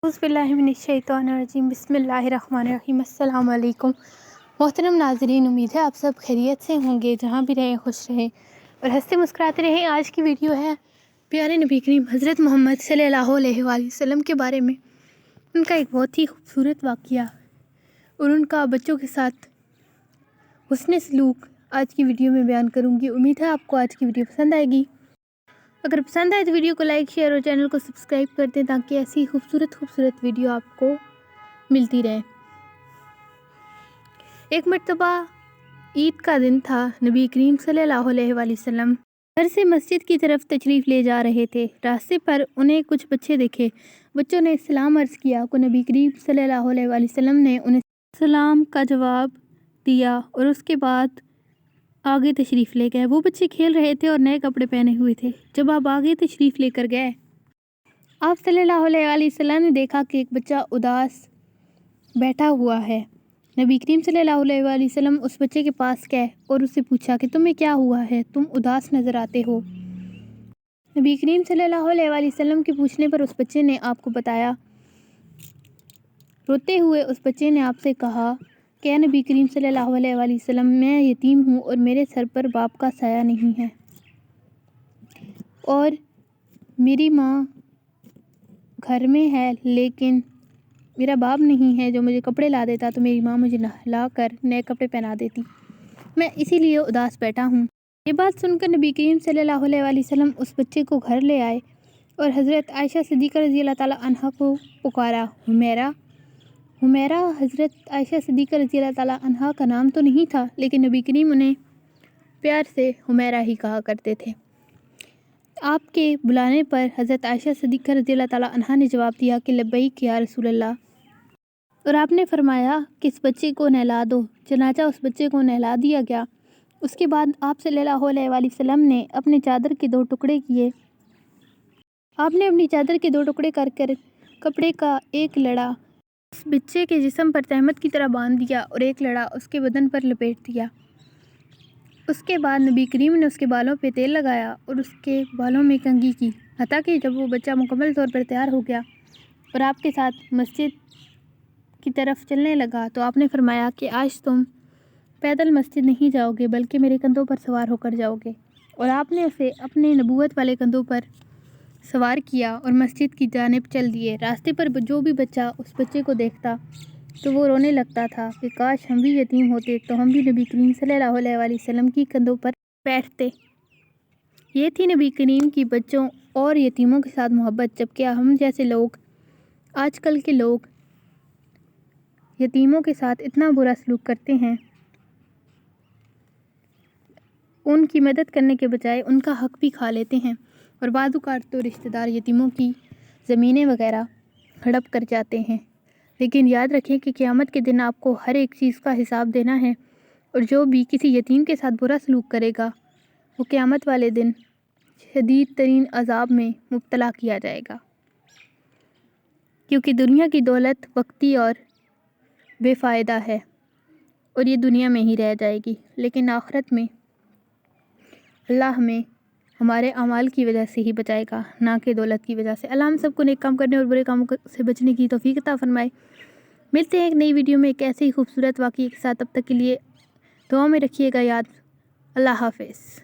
اعوذ باللہ من الشیطان الرجیم بسم اللہ الرحمن الرحیم السلام علیکم محترم ناظرین، امید ہے آپ سب خیریت سے ہوں گے، جہاں بھی رہیں خوش رہیں اور ہنستے مسکراتے رہیں۔ آج کی ویڈیو ہے پیارے نبی کریم حضرت محمد صلی اللہ علیہ وآلہ وسلم کے بارے میں، ان کا ایک بہت ہی خوبصورت واقعہ اور ان کا بچوں کے ساتھ حسن سلوک آج کی ویڈیو میں بیان کروں گی۔ امید ہے آپ کو آج کی ویڈیو پسند آئے گی۔ اگر پسند آئے تو ویڈیو کو لائک، شیئر اور چینل کو سبسکرائب کر دیں تاکہ ایسی خوبصورت ویڈیو آپ کو ملتی رہے۔ ایک مرتبہ عید کا دن تھا، نبی کریم صلی اللہ علیہ وآلہ وسلم گھر سے مسجد کی طرف تشریف لے جا رہے تھے۔ راستے پر انہیں کچھ بچے دیکھے۔ بچوں نے سلام عرض کیا تو نبی کریم صلی اللہ علیہ وآلہ وسلم نے انہیں سلام کا جواب دیا اور اس کے بعد آگے تشریف لے گئے۔ وہ بچے کھیل رہے تھے اور نئے کپڑے پہنے ہوئے تھے۔ جب آپ آگے تشریف لے کر گئے، آپ صلی اللہ علیہ وآلہ وسلم نے دیکھا کہ ایک بچہ اداس بیٹھا ہوا ہے۔ نبی کریم صلی اللہ علیہ وآلہ وسلم اس بچے کے پاس گئے اور اس سے پوچھا کہ تمہیں کیا ہوا ہے، تم اداس نظر آتے ہو۔ نبی کریم صلی اللہ علیہ وآلہ وسلم کے پوچھنے پر اس بچے نے آپ کو بتایا۔ روتے ہوئے اس بچے نے آپ سے کہا کہ اے نبی کریم صلی اللہ علیہ وآلہ وسلم، میں یتیم ہوں اور میرے سر پر باپ کا سایہ نہیں ہے، اور میری ماں گھر میں ہے لیکن میرا باپ نہیں ہے جو مجھے کپڑے لا دیتا تو میری ماں مجھے نہلا کر نئے کپڑے پہنا دیتی، میں اسی لیے اداس بیٹھا ہوں۔ یہ بات سن کر نبی کریم صلی اللہ علیہ وآلہ وسلم اس بچے کو گھر لے آئے اور حضرت عائشہ صدیقہ رضی اللہ تعالیٰ عنہا کو پکارا۔ حمیرہ حضرت عائشہ صدیقہ رضی اللہ تعالیٰ عنہا کا نام تو نہیں تھا، لیکن نبی کریم انہیں پیار سے حمیرہ ہی کہا کرتے تھے۔ آپ کے بلانے پر حضرت عائشہ صدیقہ رضی اللہ تعالیٰ عنہا نے جواب دیا کہ لبیک یا رسول اللہ، اور آپ نے فرمایا کہ اس بچے کو نہلا دو۔ چنانچہ اس بچے کو نہلا دیا گیا۔ اس کے بعد آپ صلی اللہ علیہ وآلہ وسلم نے اپنے چادر کے 2 ٹکڑے کیے۔ آپ نے اپنی چادر کے 2 ٹکڑے کر کپڑے کا ایک لڑا اس بچے کے جسم پر تہمت کی طرح باندھ دیا اور ایک لڑا اس کے بدن پر لپیٹ دیا۔ اس کے بعد نبی کریم نے اس کے بالوں پہ تیل لگایا اور اس کے بالوں میں کنگھی کی، حتیٰ کہ جب وہ بچہ مکمل طور پر تیار ہو گیا اور آپ کے ساتھ مسجد کی طرف چلنے لگا تو آپ نے فرمایا کہ آج تم پیدل مسجد نہیں جاؤ گے بلکہ میرے کندھوں پر سوار ہو کر جاؤ گے، اور آپ نے اسے اپنے نبوت والے کندھوں پر سوار کیا اور مسجد کی جانب چل دیے۔ راستے پر جو بھی بچہ اس بچے کو دیکھتا تو وہ رونے لگتا تھا کہ کاش ہم بھی یتیم ہوتے تو ہم بھی نبی کریم صلی اللہ علیہ وآلہ وسلم کی کندھوں پر بیٹھتے۔ یہ تھی نبی کریم کی بچوں اور یتیموں کے ساتھ محبت، جبکہ ہم جیسے لوگ، آج کل کے لوگ یتیموں کے ساتھ اتنا برا سلوک کرتے ہیں، ان کی مدد کرنے کے بجائے ان کا حق بھی کھا لیتے ہیں، اور بعض اوقات تو رشتہ دار یتیموں کی زمینیں وغیرہ ہڑپ کر جاتے ہیں۔ لیکن یاد رکھیں کہ قیامت کے دن آپ کو ہر ایک چیز کا حساب دینا ہے، اور جو بھی کسی یتیم کے ساتھ برا سلوک کرے گا وہ قیامت والے دن شدید ترین عذاب میں مبتلا کیا جائے گا، کیونکہ دنیا کی دولت وقتی اور بے فائدہ ہے اور یہ دنیا میں ہی رہ جائے گی، لیکن آخرت میں اللہ ہمیں ہمارے اعمال کی وجہ سے ہی بچائے گا، نہ کہ دولت کی وجہ سے۔ اللہ ہم سب کو نیک کام کرنے اور برے کاموں سے بچنے کی توفیق عطا فرمائے۔ ملتے ہیں ایک نئی ویڈیو میں ایک ایسے ہی خوبصورت واقعے کے ساتھ، تب تک کے لیے دعاؤں میں رکھیے گا یاد۔ اللہ حافظ۔